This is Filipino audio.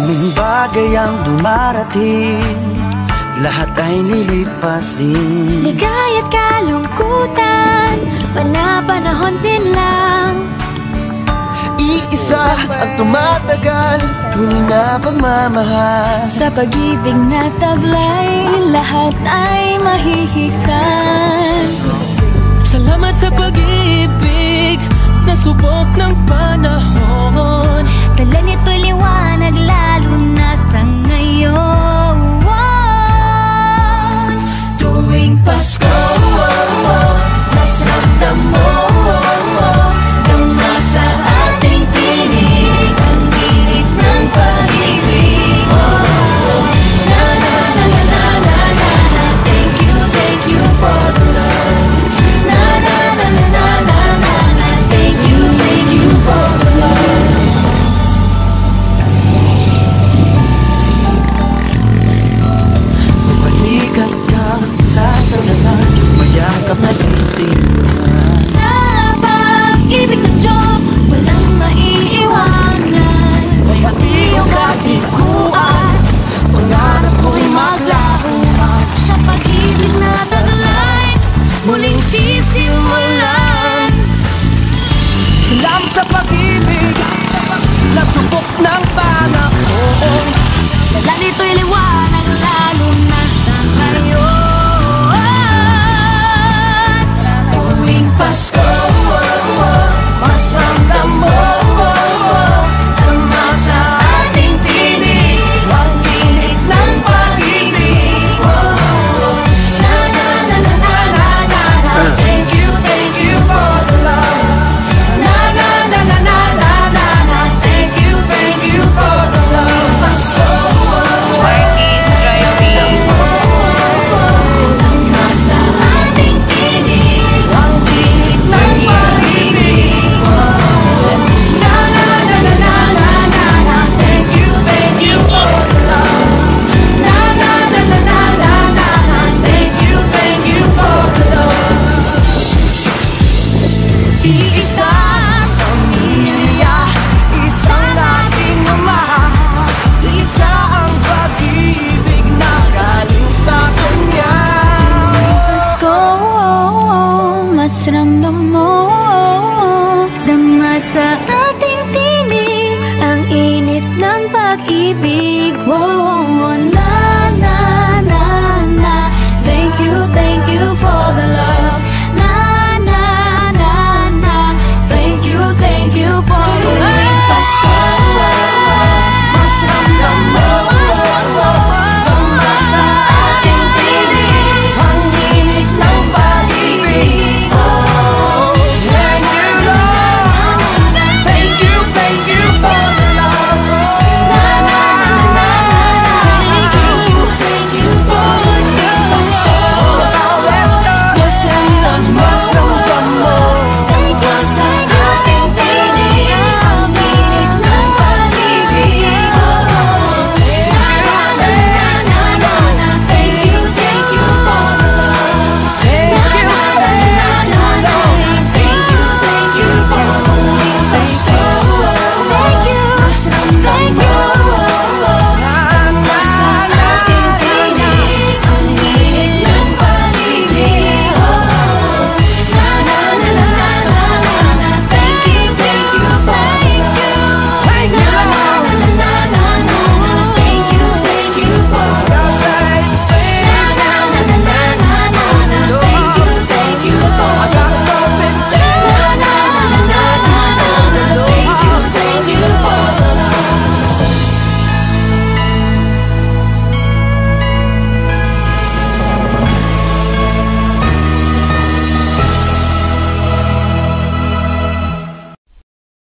Maraming bagay ang dumarating, lahat ay lilipas din. Ligaya't kalungkutan, panahon din lang. Iisa ang tumatagal, tunay na pagmamahal. Sa pag-ibig na taglay, lahat ay mahihigtan. Salamat sa pag-ibig, nasubok ng panahon. Dala nito'y liwanag, lalo na sa ngayon. Tuwing Pasko, mas ramdam mo, dama sa ating tinig, ang init ng pag-ibig. Na na na na na na na na, thank you for the love. Na na na na na na na na, thank you for the love. Bumalikat ka sa sandalan, mayakap na sisimulan. Sa pag-ibig ng Diyos, walang maiiwanan. May hatiyong katikuan, pangarap mo'y maglaho. Sa pag-ibig na taglay, muling sisimulan. Salamat sa pag-ibig, nasubok ng panahon. Dala nito'y liwanag,